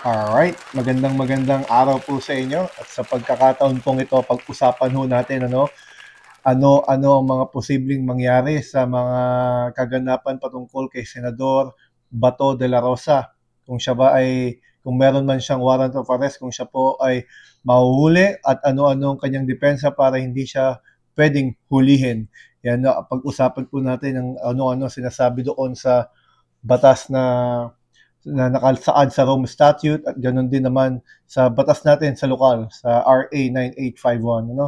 Alright, magandang araw po sa inyo at sa pagkakataon pong ito, pag-usapan ho natin ano ang mga posibleng mangyari sa mga kaganapan patungkol kay Senador Bato de la Rosa. Kung meron man siyang warrant of arrest, kung siya po ay mahuhuli at ano-ano ang kanyang depensa para hindi siya pwedeng hulihin. Yan, pag-usapan po natin ang ano-ano sinasabi doon sa batas na nakasaad sa Rome Statute at ganoon din naman sa batas natin sa lokal, sa RA 9851.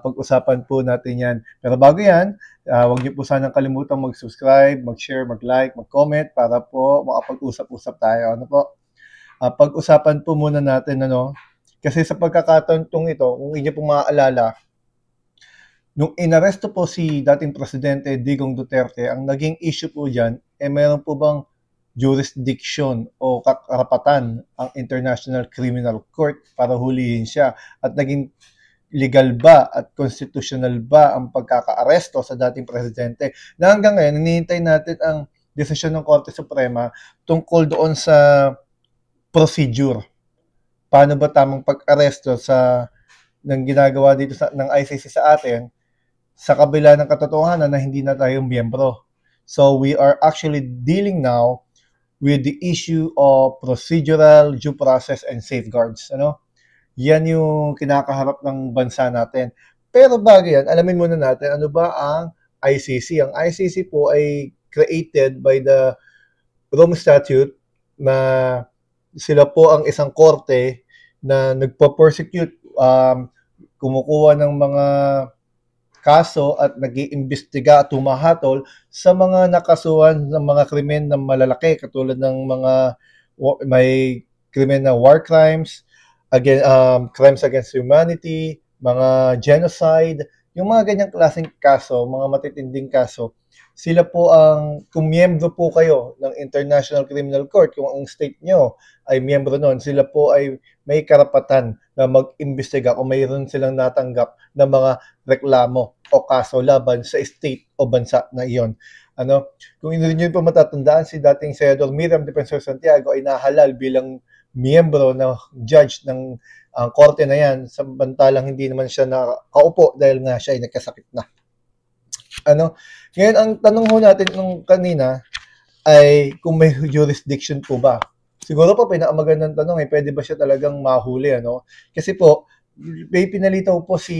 Pag-usapan po natin yan. Pero bago yan, huwag niyo po sanang kalimutang mag-subscribe, mag-share, mag-like, mag-comment para po makapag-usap-usap tayo. Pag-usapan po muna natin, kasi sa pagkakataon ito, kung inyo pong maaalala, nung inaresto po si dating Presidente Digong Duterte, ang naging issue po dyan, meron po bang jurisdiction o karapatan ang International Criminal Court para hulihin siya at naging legal ba at constitutional ba ang pagkakaaresto sa dating presidente na hanggang ngayon hinihintay natin ang desisyon ng Korte Suprema tungkol doon sa procedure. Paano ba tamang pag-aresto ng ginagawa dito ng ICC sa atin sa kabila ng katotohanan na hindi na tayo miyembro. So we are actually dealing now with the issue of procedural due process and safeguards. Yan yung kinakaharap ng bansa natin. Pero bago yan, alamin muna natin ano ba ang ICC. Ang ICC po ay created by the Rome Statute na sila po ang isang korte na nagpo-persecute, kumukuha ng mga kaso at nag-iimbestiga at humahatol sa mga nakasuhan ng mga krimen na malalaki katulad ng may krimen na war crimes, crimes against humanity, mga genocide, yung mga ganyang klaseng kaso, mga matitinding kaso, sila po kung miyembro po kayo ng International Criminal Court, kung ang state nyo ay miyembro nun, sila po ay may karapatan na mag-imbestiga kung mayroon silang natanggap na mga reklamo o kaso laban sa state o bansa na iyon. Kung hindi nyo pa matatandaan, si dating Senador Miriam Defensor Santiago ay nahalal bilang miyembro na judge ng korte na yan, samantalang hindi naman siya nakaupo dahil nga siya ay nagkasakit na. Ngayon, ang tanong ho natin nung kanina ay kung may jurisdiction po ba. Siguro po pinakamagandang tanong ay pwede ba siya talagang mahuli, Kasi po, may pinalitaw po si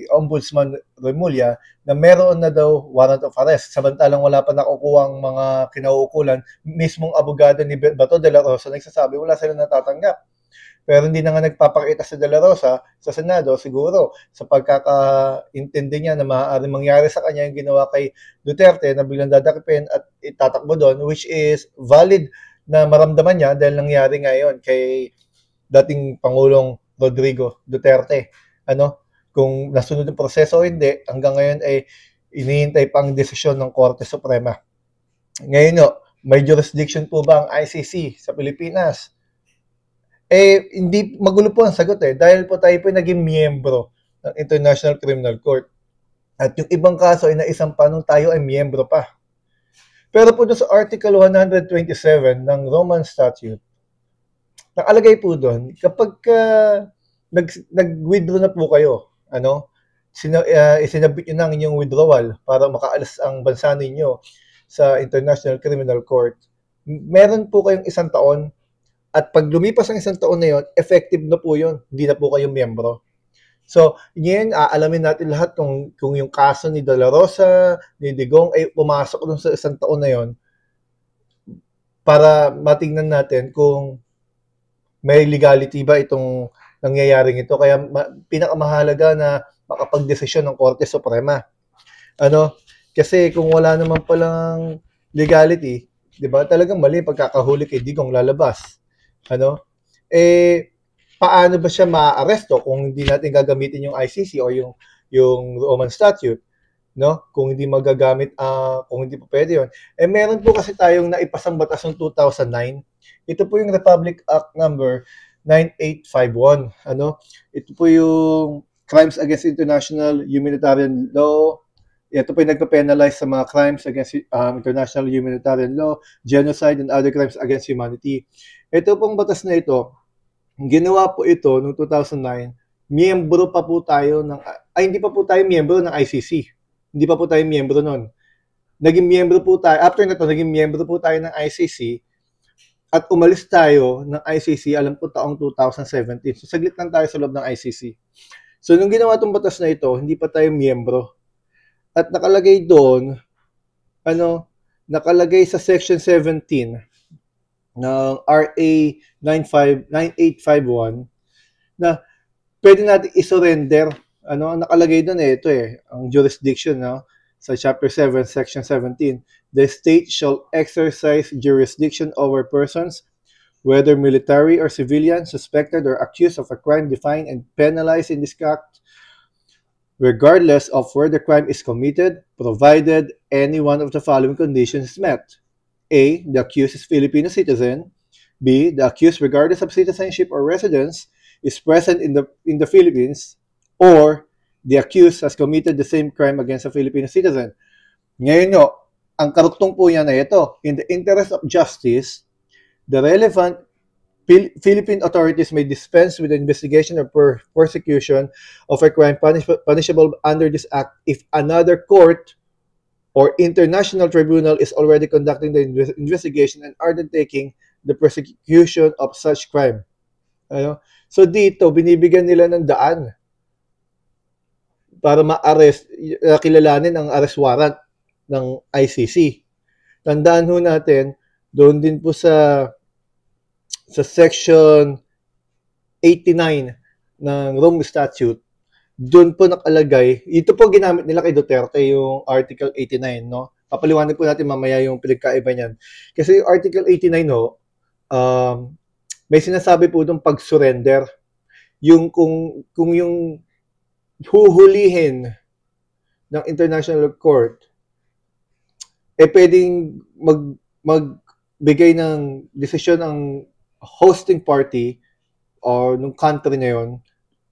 Ombudsman Remulla na meron na daw warrant of arrest samantalang wala pa nakukuhang mga kinauukulan. Mismong abogado ni Bato de la Rosa nagsasabi wala silang natatanggap. Pero hindi na nga nagpapakita si De La Rosa sa Senado siguro sa pagkakaintindi niya na maaaring mangyari sa kanya yung ginawa kay Duterte na biglang dadakipin at itatakbo doon, which is valid na maramdaman niya dahil nangyari ngayon kay dating Pangulong Rodrigo Duterte. Kung nasunod yung proseso o hindi, hanggang ngayon ay inihintay pa ang desisyon ng Korte Suprema. Ngayon, may jurisdiction po ba ang ICC sa Pilipinas? Hindi magulo po ang sagot dahil po tayo po naging miyembro ng International Criminal Court. At yung ibang kaso ay naisampa nung tayo ay miyembro pa. Pero po doon sa Article 127 ng Roman Statute, nakalagay po doon, kapag nag-withdraw na po kayo, isinabit nyo na ang inyong withdrawal para makaalis ang bansa ninyo sa International Criminal Court, meron po kayong 1 taon at pag lumipas ang 1 taon na yon, effective na po yun. Hindi na po kayo miyembro. So, ngayon, alamin natin lahat kung yung kaso ni De La Rosa, ni Digong ay pumasok dun sa 1 taon na yon para matingnan natin kung may legality ba itong nangyayaring ito. Kaya pinakamahalaga na makapag-desisyon ng Korte Suprema. Kasi kung wala naman palang legality, di ba, talagang mali pagkakahuli kay Digong lalabas. Paano ba siya ma-aresto kung hindi natin gagamitin yung ICC o yung Roman Statute, Kung hindi magagamit, kung hindi pa pwede yun. Meron po kasi tayong naipasang batas noong 2009. Ito po yung Republic Act number 9851. Ito po yung Crimes Against International Humanitarian Law. Ito po yung nagpa-penalize sa mga crimes against international humanitarian law, genocide, and other crimes against humanity. Ito pong batas na ito, ginawa po ito noong 2009, miyembro pa po tayo hindi pa po tayo miyembro ng ICC. Hindi pa po tayo miyembro noon. Naging miyembro po tayo, after na to, naging miyembro po tayo ng ICC at umalis tayo ng ICC, alam ko taong 2017. So saglit lang tayo sa loob ng ICC. So nung ginawa itong batas na ito, hindi pa tayo miyembro. At nakalagay doon, nakalagay sa section 17 ng RA 9851 na pwede natin isurrender. Nakalagay doon ito ang jurisdiction, sa Chapter 7, Section 17. The state shall exercise jurisdiction over persons, whether military or civilian, suspected or accused of a crime defined and penalized in this act, regardless of where the crime is committed, provided any one of the following conditions is met. A, the accused is Filipino citizen. B, the accused, regardless of citizenship or residence, is present in the Philippines, or the accused has committed the same crime against a Filipino citizen. Ngayon ang karuktong po yan na ito. In the interest of justice, the relevant Philippine authorities may dispense with the investigation or prosecution of a crime punishable under this act if another court or international tribunal is already conducting the investigation and undertaking the prosecution of such crime. So dito, binibigyan nila ng daan para ma-arrest, kilalanin ang arrest warrant ng ICC. Tandaan ho natin, doon din po sa section 89 ng Rome Statute, doon po nakalagay, ito po ginamit nila kay Duterte, yung Article 89, Papaliwanag po natin mamaya yung pinagkaiba niyan. Kasi yung Article 89, may sinasabi po doon pag-surrender. Yung kung yung huhulihin ng International Court, pwedeng magbigay ng desisyon ang hosting party or nung country na yun,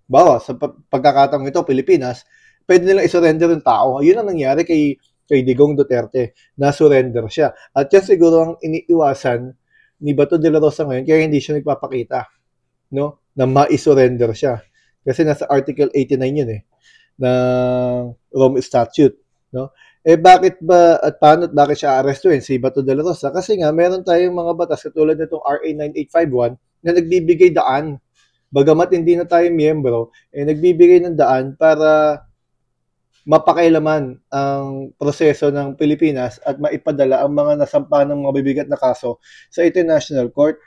bawa sa pagkakataong ito, Pilipinas, pwede nilang isurrender yung tao. Yun ang nangyari kay Digong Duterte, na-surrender siya. At yan siguro ang iniiwasan ni Bato de la Rosa ngayon, kaya hindi siya nagpapakita, na ma-surrender siya. Kasi nasa Article 89 yun ng Rome Statute. Bakit ba at paano at bakit siya arestuin si Bato de la Rosa? Kasi nga, meron tayong mga batas katulad nitong RA 9851 na nagbibigay daan. Bagamat hindi na tayo miyembro, nagbibigay ng daan para mapakailaman ang proseso ng Pilipinas at maipadala ang mga nasampa ng mga bibigat na kaso sa International Court.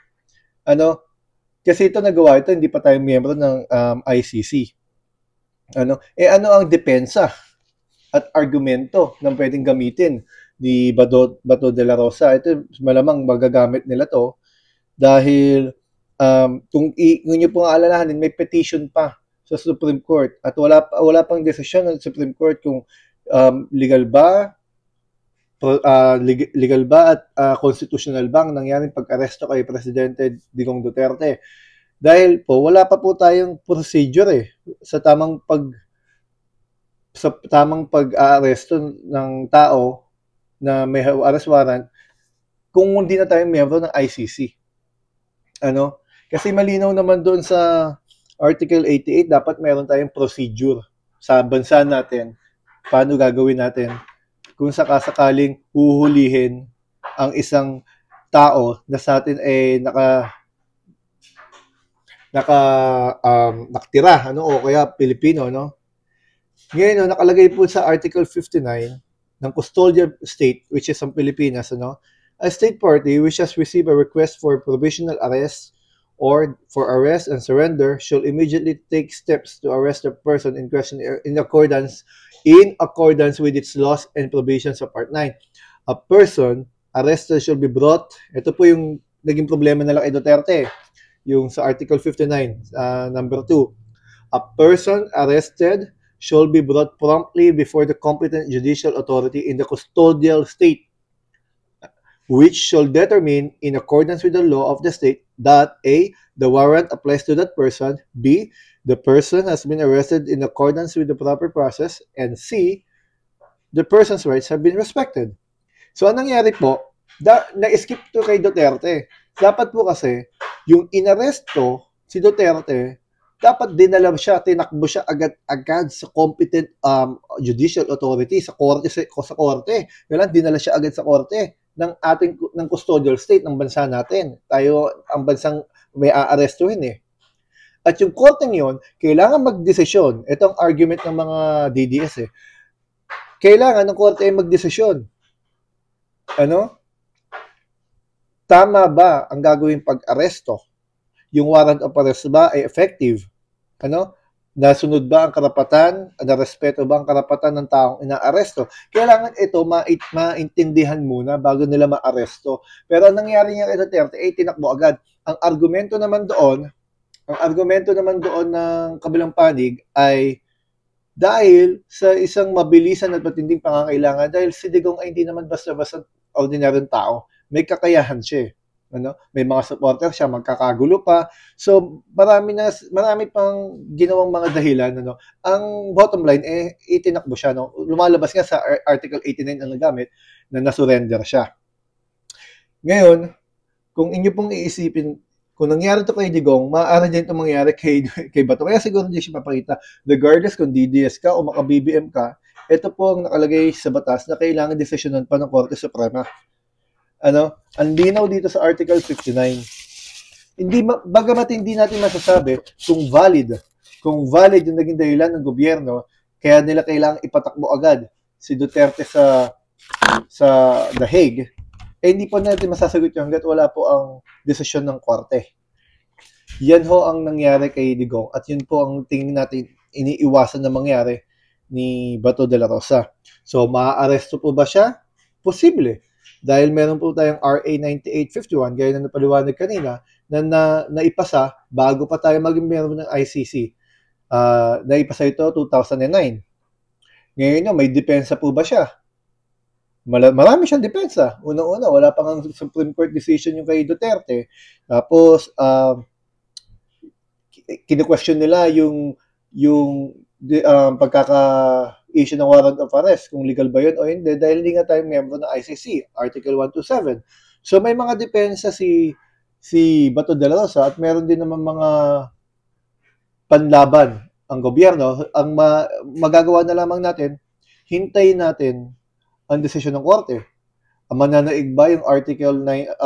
Kasi ito nagawa ito, hindi pa tayo miyembro ng ICC. Ano ang depensa at argumento na pwedeng gamitin ni Bato de la Rosa? Ito malamang magagamit nila to dahil kung inyo pong aalalahanin, may petition pa sa Supreme Court at wala pang desisyon ng Supreme Court kung legal ba at constitutional ba ang nangyaring pag-aresto kay Presidente Digong Duterte. Dahil po wala pa po tayong procedure sa tamang pag-aaresto ng tao na may arrest warrant kung hindi na tayo miyembro ng ICC. Kasi malinaw naman doon sa Article 88, dapat meron tayong procedure sa bansa natin. Paano gagawin natin kung sakasakaling huhulihin ang isang tao na sa atin ay nakatira, o kaya Pilipino, Ngayon, nakalagay po sa Article 59 ng custodial state, which is ang Pilipinas, a state party which has received a request for provisional arrest or for arrest and surrender shall immediately take steps to arrest the person in question in accordance with its laws and provisions of Part 9. A person arrested shall be brought. Ito po yung naging problema nila kay Duterte, yung sa Article 59, number 2. A person arrested shall be brought promptly before the competent judicial authority in the custodial state, which shall determine, in accordance with the law of the state, that A, the warrant applies to that person, B, the person has been arrested in accordance with the proper process, and C, the person's rights have been respected. So, anong nangyari po? Na-skip to kay Duterte. Dapat po kasi, Yung inaresto si Duterte, dapat dinala siya, tinakbo siya agad-agad sa competent judicial authority, sa korte, sa korte. Kailan dinala siya agad sa korte ng custodial state ng bansa natin. Tayo ang bansang may aarestuhin eh. At yung korteng yon, kailangan magdesisyon. Ito ang argument ng mga DDS eh. Kailangan ng korte ay magdesisyon. Ano? Tama ba ang gagawing pag-aresto? Yung warrant of arrest ba ay effective? Ano? Nasunod ba ang karapatan? Narespeto ba ang karapatan ng taong inaaresto? Kailangan ito maintindihan muna bago nila maaresto. Pero ang nangyari niya kay Duterte ay tinakbo agad. Ang argumento naman doon ng kabilang panig ay dahil sa isang mabilisan at matinding pangangailangan, dahil si Digong ay hindi naman basta-basta ordinaryong tao. May kakayahan siya. Ano? May mga supporter siya, magkakagulo pa. So, marami pang ginawang mga dahilan. Ano? Ang bottom line, itinakbo siya. No? Lumalabas nga sa Article 89 ang nagamit na nasurrender siya. Ngayon, kung inyo pong iisipin, kung nangyari ito kay Digong, maaari din ito mangyari kay Bato. Kaya siguro hindi siya papakita. Regardless kung DDS ka o maka-BBM ka, ito po ang nakalagay sa batas na kailangan desisyonan pa ng Korte Suprema. Ano? Ang linaw dito sa Article 59. Bagamat hindi natin masasabi kung valid yung naging dahilan ng gobyerno, kaya nila kailangang ipatakbo agad si Duterte sa The Hague, hindi po natin masasagot yung hanggat wala po ang desisyon ng korte. Yan ho ang nangyari kay Digong at yun po ang tingin natin iniiwasan na mangyari ni Bato de la Rosa. So, maaaresto po ba siya? Posible. Dahil meron po tayong RA 9851, gaya na napaliwanag kanina, na naipasa bago pa tayo maging meron ng ICC. Naipasa ito 2009. Ngayon may depensa po ba siya? Marami siyang depensa. Unang-una, wala pang Supreme Court decision yung kay Duterte. Tapos, kine-question nila yung pagkaka-issue ng warrant of arrest, kung legal ba yun o hindi, dahil hindi nga tayo member ng ICC, Article 127. So, may mga depensa si Bato de la Rosa at meron din naman mga panlaban ang gobyerno. Ang magagawa na lamang natin, hintayin natin ang desisyon ng korte. Ang mananaig ba yung Article 9,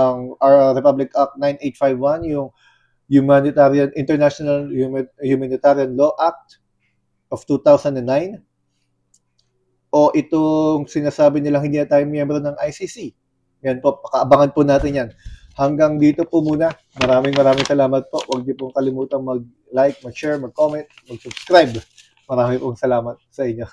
Republic Act 9851, yung International Humanitarian Law Act of 2009, o itong sinasabi nilang hindi na tayo miyembro ng ICC. Yan po, pakaabangan po natin yan. Hanggang dito po muna. Maraming salamat po. Huwag niyo pong kalimutang mag-like, mag-share, mag-comment, mag-subscribe. Maraming pong salamat sa inyo.